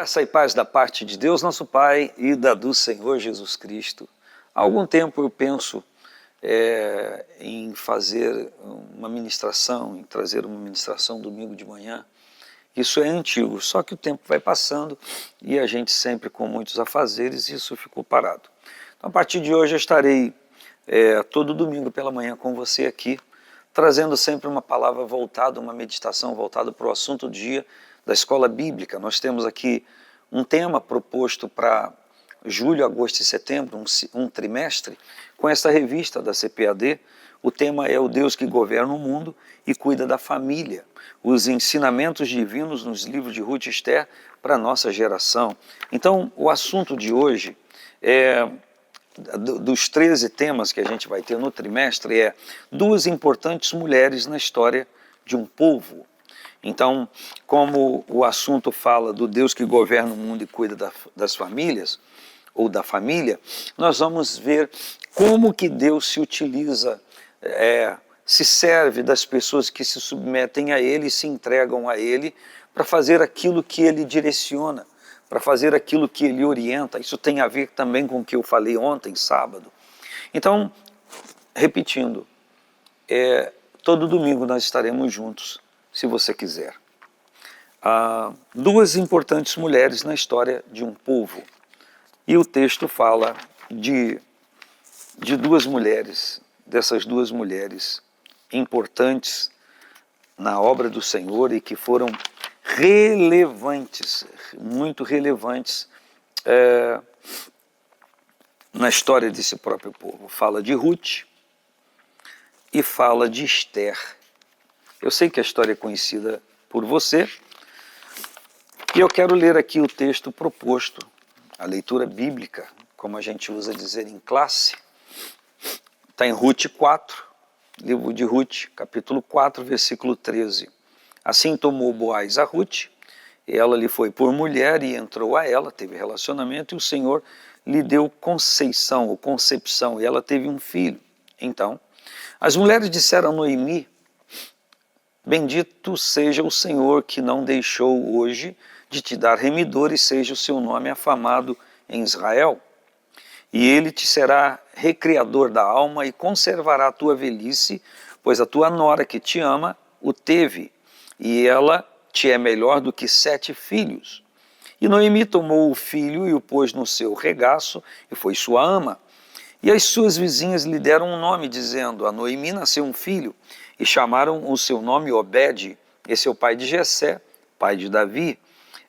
Graça e paz da parte de Deus, nosso Pai, e da do Senhor Jesus Cristo. Há algum tempo eu penso em fazer uma ministração, em trazer uma ministração domingo de manhã. Isso é antigo, só que o tempo vai passando e a gente sempre com muitos afazeres, isso ficou parado. Então, a partir de hoje eu estarei todo domingo pela manhã com você aqui, trazendo sempre uma palavra voltada, uma meditação voltada para o assunto do dia da escola bíblica. Nós temos aqui um tema proposto para julho, agosto e setembro, um trimestre, com esta revista da CPAD. O tema é o Deus que governa o mundo e cuida da família. Os ensinamentos divinos nos livros de Ruth e Esther para a nossa geração. Então, o assunto de hoje dos 13 temas que a gente vai ter no trimestre é duas importantes mulheres na história de um povo. Então, como o assunto fala do Deus que governa o mundo e cuida das famílias, ou da família, nós vamos ver como que Deus se utiliza, se serve das pessoas que se submetem a Ele e se entregam a Ele para fazer aquilo que Ele direciona, para fazer aquilo que Ele orienta. Isso tem a ver também com o que eu falei ontem, sábado. Então, repetindo, todo domingo nós estaremos juntos, se você quiser. Duas importantes mulheres na história de um povo. E o texto fala de duas mulheres, dessas duas mulheres importantes na obra do Senhor e que foram relevantes, muito relevantes na história desse próprio povo. Fala de Ruth e fala de Esther. Eu sei que a história é conhecida por você e eu quero ler aqui o texto proposto, a leitura bíblica, como a gente usa dizer em classe. Está em Ruth 4, livro de Ruth, capítulo 4, versículo 13. Assim tomou Boaz a Ruth, ela lhe foi por mulher e entrou a ela, teve relacionamento, e o Senhor lhe deu conceição ou concepção, e ela teve um filho. Então, as mulheres disseram a Noemi: bendito seja o Senhor que não deixou hoje de te dar remidor e seja o seu nome afamado em Israel. E ele te será recriador da alma e conservará a tua velhice, pois a tua nora que te ama o teve, e ela te é melhor do que 7 filhos. E Noemi tomou o filho e o pôs no seu regaço, e foi sua ama. E as suas vizinhas lhe deram um nome, dizendo: a Noemi nasceu um filho, e chamaram o seu nome Obed. Esse é o pai de Jessé, pai de Davi.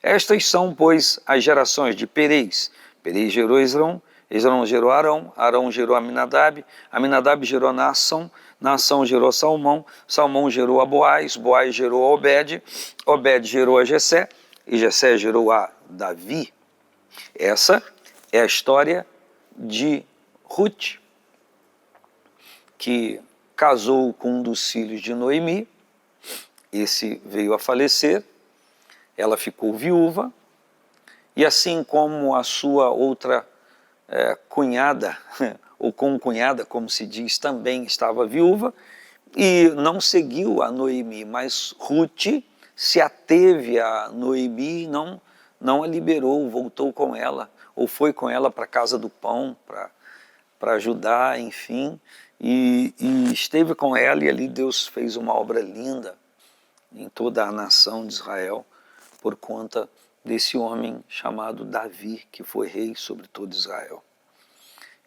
Estas são, pois, as gerações de Perez. Perez gerou Esrom, Esrom gerou Arão, Arão gerou Aminadab, Aminadab gerou Naação, Naação gerou Salmão, Salmão gerou a Boaz, Boaz gerou a Obed, Obed gerou a Jessé, e Jessé gerou a Davi. Essa é a história de Ruth, que casou com um dos filhos de Noemi. Esse veio a falecer, ela ficou viúva, e assim como a sua outra cunhada, ou concunhada, como se diz, também estava viúva, e não seguiu a Noemi, mas Ruth se ateve a Noemi e não a liberou, voltou com ela, ou foi com ela para a casa do pão, para ajudar, enfim, e esteve com ela, e ali Deus fez uma obra linda em toda a nação de Israel, por conta desse homem chamado Davi, que foi rei sobre todo Israel.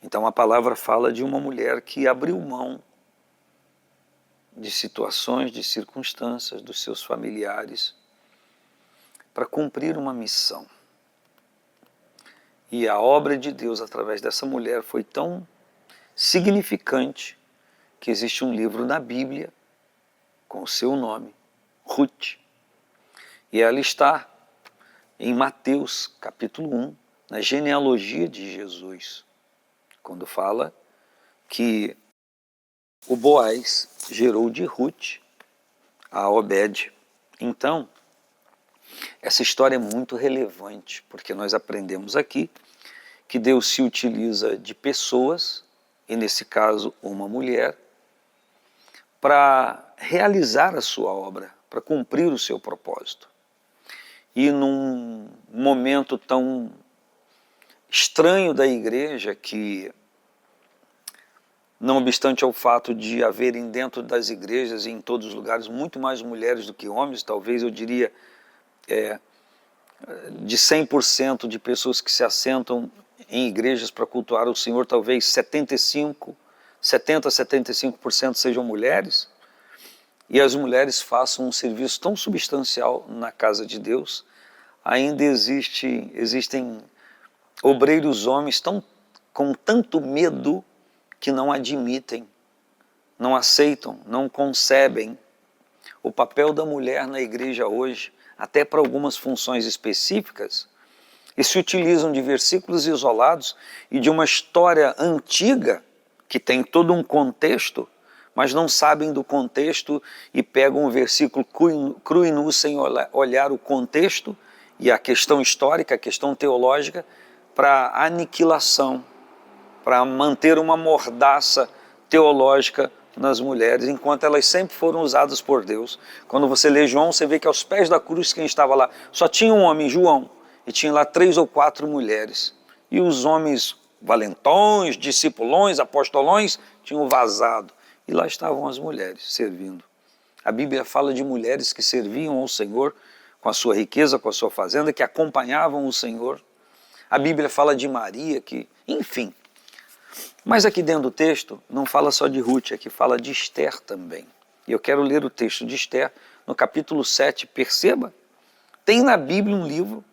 Então a palavra fala de uma mulher que abriu mão de situações, de circunstâncias, dos seus familiares, para cumprir uma missão. E a obra de Deus através dessa mulher foi tão significante que existe um livro na Bíblia com o seu nome, Ruth. E ela está em Mateus, capítulo 1, na genealogia de Jesus, quando fala que o Boaz gerou de Ruth a Obed. Então, essa história é muito relevante, porque nós aprendemos aqui que Deus se utiliza de pessoas, e nesse caso uma mulher, para realizar a sua obra, para cumprir o seu propósito. e num momento tão estranho da igreja que, não obstante ao fato de haverem dentro das igrejas e em todos os lugares muito mais mulheres do que homens, talvez eu diria de 100% de pessoas que se assentam em igrejas para cultuar o Senhor, talvez 70 a 75% sejam mulheres, e as mulheres façam um serviço tão substancial na casa de Deus, ainda existem obreiros homens com tanto medo que não admitem, não aceitam, não concebem o papel da mulher na igreja hoje, até para algumas funções específicas, e se utilizam de versículos isolados e de uma história antiga, que tem todo um contexto, mas não sabem do contexto e pegam o versículo cru e nu sem olhar o contexto e a questão histórica, a questão teológica, para aniquilação, para manter uma mordaça teológica nas mulheres, enquanto elas sempre foram usadas por Deus. Quando você lê João, você vê que aos pés da cruz quem estava lá só tinha um homem, João, e tinha lá 3 ou 4 mulheres. E os homens valentões, discipulões, apostolões, tinham vazado. E lá estavam as mulheres servindo. A Bíblia fala de mulheres que serviam ao Senhor com a sua riqueza, com a sua fazenda, que acompanhavam o Senhor. A Bíblia fala de Maria, que, enfim. Mas aqui dentro do texto não fala só de Ruth, aqui fala de Esther também. E eu quero ler o texto de Esther no capítulo 7. Perceba, tem na Bíblia um livro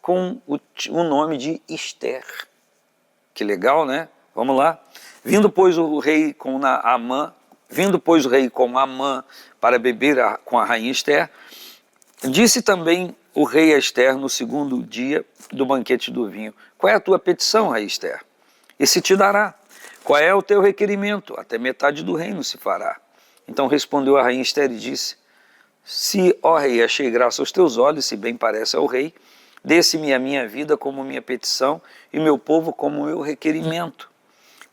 com o nome de Esther. Que legal, né? Vamos lá. Vindo, pois, o rei com Amã para beber com a rainha Esther, disse também o rei a Esther no segundo dia do banquete do vinho: qual é a tua petição, rainha Esther? E se te dará. Qual é o teu requerimento? Até metade do reino se fará. Então respondeu a rainha Esther e disse: se, ó rei, achei graça aos teus olhos, se bem parece ao rei, desse-me a minha vida como minha petição e meu povo como meu requerimento.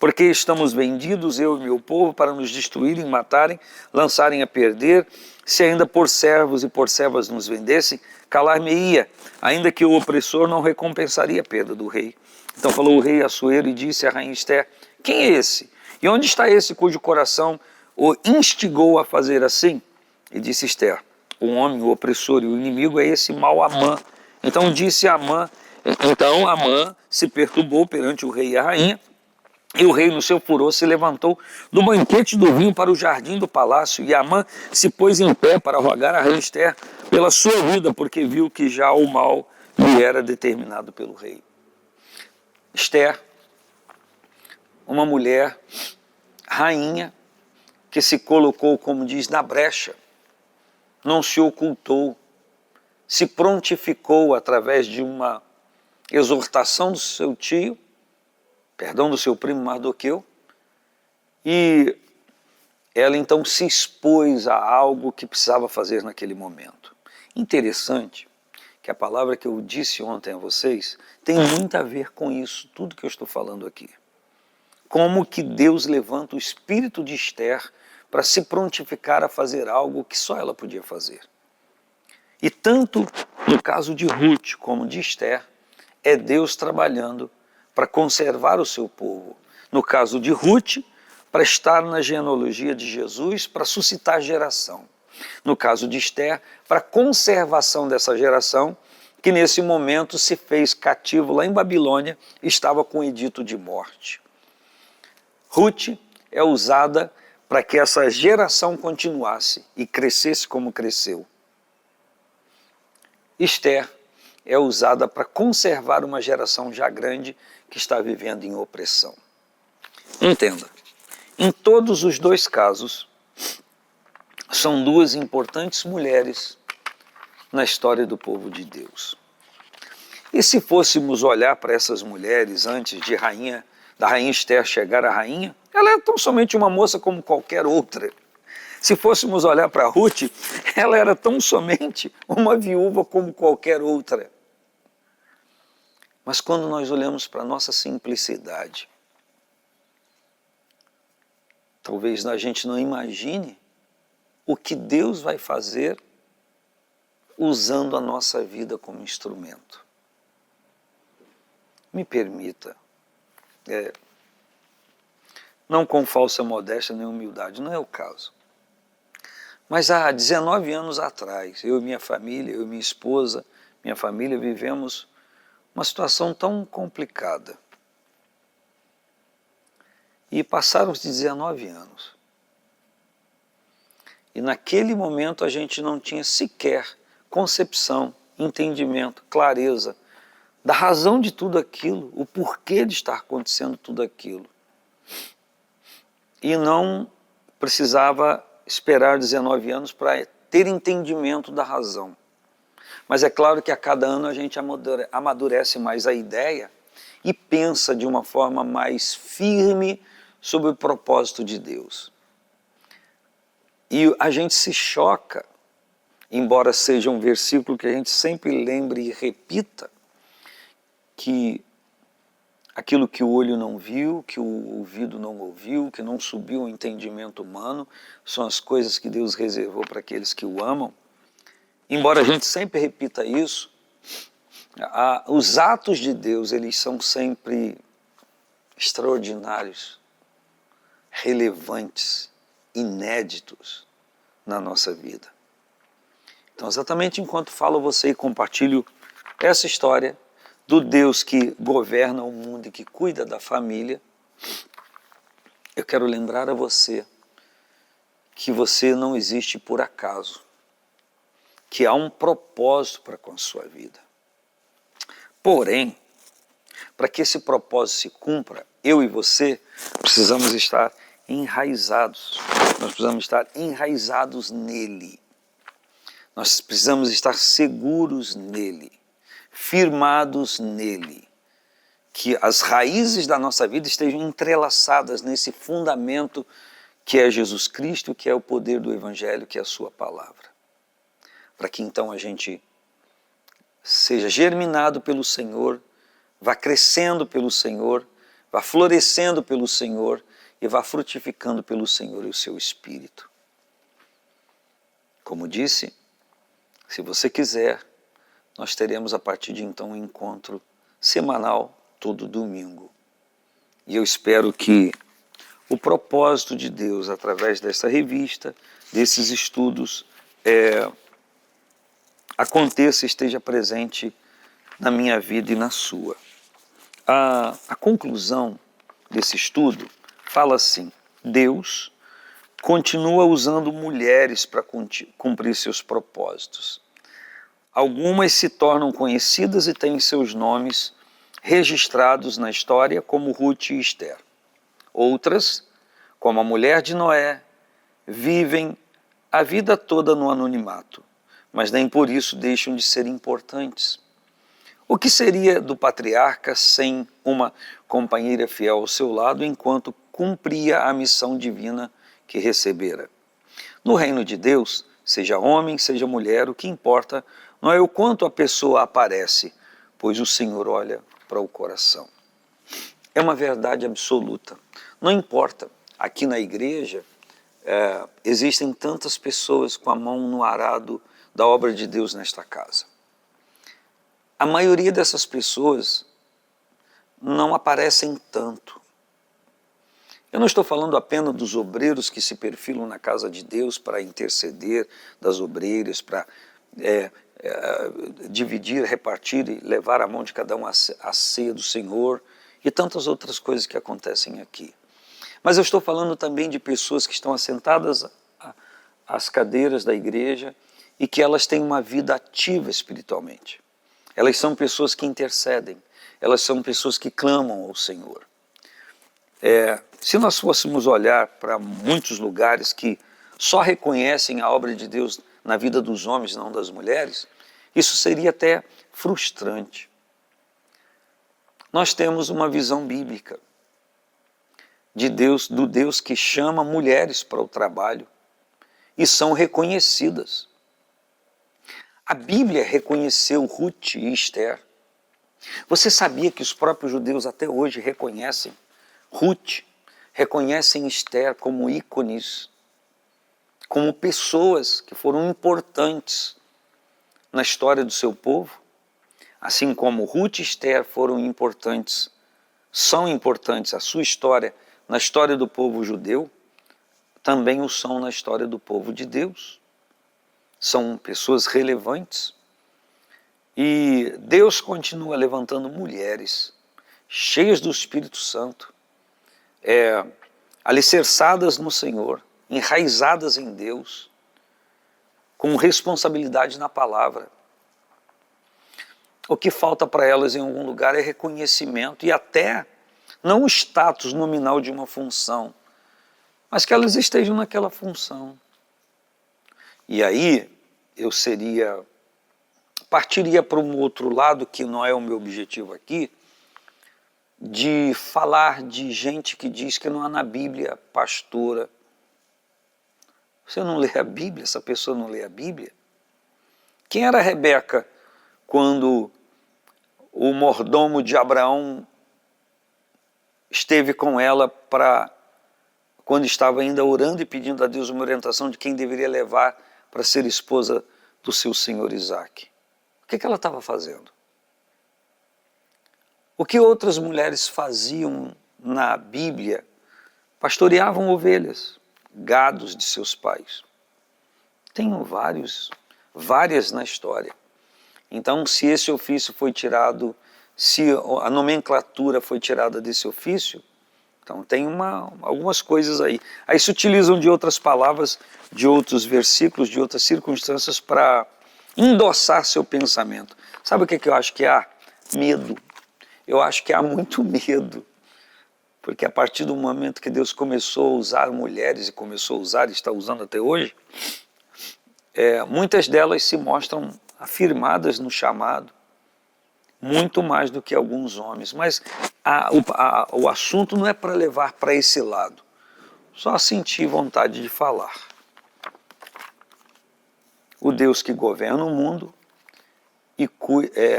Porque estamos vendidos, eu e meu povo, para nos destruírem, matarem, lançarem a perder. Se ainda por servos e por servas nos vendessem, calar-me-ia, ainda que o opressor não recompensaria a perda do rei. Então falou o rei Assuero e disse à rainha Esther: quem é esse? E onde está esse cujo coração o instigou a fazer assim? E disse Esther: o homem, o opressor e o inimigo é esse mau Amã. Então disse Amã, então Amã se perturbou perante o rei e a rainha, e o rei, no seu furor, se levantou do banquete do vinho para o jardim do palácio, e Amã se pôs em pé para rogar a rainha Esther pela sua vida, porque viu que já o mal lhe era determinado pelo rei. Esther, uma mulher rainha que se colocou, como diz, na brecha, não se ocultou, se prontificou através de uma exortação do seu tio, do seu primo Mardoqueu, e ela então se expôs a algo que precisava fazer naquele momento. Interessante que a palavra que eu disse ontem a vocês tem muito a ver com isso, tudo que eu estou falando aqui. Como que Deus levanta o espírito de Esther para se prontificar a fazer algo que só ela podia fazer. E tanto no caso de Ruth como de Esther, é Deus trabalhando para conservar o seu povo. No caso de Ruth, para estar na genealogia de Jesus, para suscitar geração. No caso de Esther, para conservação dessa geração, que nesse momento se fez cativo lá em Babilônia, estava com edito de morte. Ruth é usada para que essa geração continuasse e crescesse como cresceu. Esther é usada para conservar uma geração já grande que está vivendo em opressão. Entenda, em todos os dois casos, são duas importantes mulheres na história do povo de Deus. E se fôssemos olhar para essas mulheres antes da rainha Esther chegar à rainha, ela é tão somente uma moça como qualquer outra. Se fôssemos olhar para Ruth, ela era tão somente uma viúva como qualquer outra. Mas quando nós olhamos para a nossa simplicidade, talvez a gente não imagine o que Deus vai fazer, usando a nossa vida como instrumento. Me permita, não com falsa modéstia nem humildade, não é o caso. Mas há 19 anos atrás, eu e minha família, eu e minha esposa, minha família, vivemos uma situação tão complicada. E passaram-se 19 anos. E naquele momento a gente não tinha sequer concepção, entendimento, clareza da razão de tudo aquilo, o porquê de estar acontecendo tudo aquilo. E não precisava esperar 19 anos para ter entendimento da razão. Mas é claro que a cada ano a gente amadurece mais a ideia e pensa de uma forma mais firme sobre o propósito de Deus. E a gente se choca, embora seja um versículo que a gente sempre lembre e repita, que aquilo que o olho não viu, que o ouvido não ouviu, que não subiu ao entendimento humano, são as coisas que Deus reservou para aqueles que o amam. Embora a gente sempre repita isso, os atos de Deus, eles são sempre extraordinários, relevantes, inéditos na nossa vida. Então, exatamente enquanto falo a você e compartilho essa história do Deus que governa o mundo e que cuida da família, eu quero lembrar a você que você não existe por acaso, que há um propósito para com a sua vida. Porém, para que esse propósito se cumpra, eu e você precisamos estar enraizados. Nós precisamos estar enraizados nele. Nós precisamos estar seguros nele, firmados nele. Que as raízes da nossa vida estejam entrelaçadas nesse fundamento que é Jesus Cristo, que é o poder do Evangelho, que é a sua palavra. Para que então a gente seja germinado pelo Senhor, vá crescendo pelo Senhor, vá florescendo pelo Senhor e vá frutificando pelo Senhor e o seu Espírito. Como disse, se você quiser, nós teremos a partir de então um encontro semanal, todo domingo. E eu espero que o propósito de Deus, através dessa revista, desses estudos, aconteça e esteja presente na minha vida e na sua. A conclusão desse estudo fala assim: Deus continua usando mulheres para cumprir seus propósitos. Algumas se tornam conhecidas e têm seus nomes registrados na história como Ruth e Esther. Outras, como a mulher de Noé, vivem a vida toda no anonimato, mas nem por isso deixam de ser importantes. O que seria do patriarca sem uma companheira fiel ao seu lado enquanto cumpria a missão divina que recebera? No reino de Deus, seja homem, seja mulher, o que importa não é o quanto a pessoa aparece, pois o Senhor olha para o coração. É uma verdade absoluta. Não importa, aqui na igreja existem tantas pessoas com a mão no arado da obra de Deus nesta casa. A maioria dessas pessoas não aparecem tanto. Eu não estou falando apenas dos obreiros que se perfilam na casa de Deus para interceder das obreiras, para dividir, repartir e levar a mão de cada um a ceia do Senhor e tantas outras coisas que acontecem aqui. Mas eu estou falando também de pessoas que estão assentadas às cadeiras da igreja e que elas têm uma vida ativa espiritualmente. Elas são pessoas que intercedem, elas são pessoas que clamam ao Senhor. Se nós fôssemos olhar para muitos lugares que só reconhecem a obra de Deus na vida dos homens, não das mulheres, isso seria até frustrante. Nós temos uma visão bíblica de Deus, do Deus que chama mulheres para o trabalho e são reconhecidas. A Bíblia reconheceu Ruth e Esther. Você sabia que os próprios judeus até hoje reconhecem Ruth, reconhecem Esther como ícones, como pessoas que foram importantes na história do seu povo, assim como Ruth e Esther foram importantes, são importantes, a sua história na história do povo judeu, também o são na história do povo de Deus. São pessoas relevantes. E Deus continua levantando mulheres cheias do Espírito Santo, alicerçadas no Senhor, enraizadas em Deus, com responsabilidade na palavra. O que falta para elas em algum lugar é reconhecimento e até, não o status nominal de uma função, mas que elas estejam naquela função. E aí eu partiria para um outro lado, que não é o meu objetivo aqui, de falar de gente que diz que não há na Bíblia pastora. Você não lê a Bíblia? Essa pessoa não lê a Bíblia? Quem era Rebeca quando o mordomo de Abraão esteve com ela quando estava ainda orando e pedindo a Deus uma orientação de quem deveria levar para ser esposa do seu senhor Isaque? O que ela estava fazendo? O que outras mulheres faziam na Bíblia? Pastoreavam ovelhas, gados de seus pais. Tenho várias na história. Então, se esse ofício foi tirado, se a nomenclatura foi tirada desse ofício, então tem algumas coisas aí. Aí se utilizam de outras palavras, de outros versículos, de outras circunstâncias para endossar seu pensamento. Sabe o que eu acho que há? Medo. Eu acho que há muito medo. Porque a partir do momento que Deus começou a usar mulheres, e começou a usar e está usando até hoje, muitas delas se mostram afirmadas no chamado, muito mais do que alguns homens. Mas o assunto não é para levar para esse lado, só sentir vontade de falar. O Deus que governa o mundo e cuida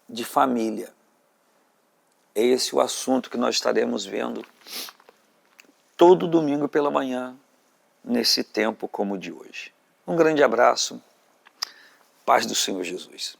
de família. É esse o assunto que nós estaremos vendo todo domingo pela manhã, nesse tempo como o de hoje. Um grande abraço, paz do Senhor Jesus.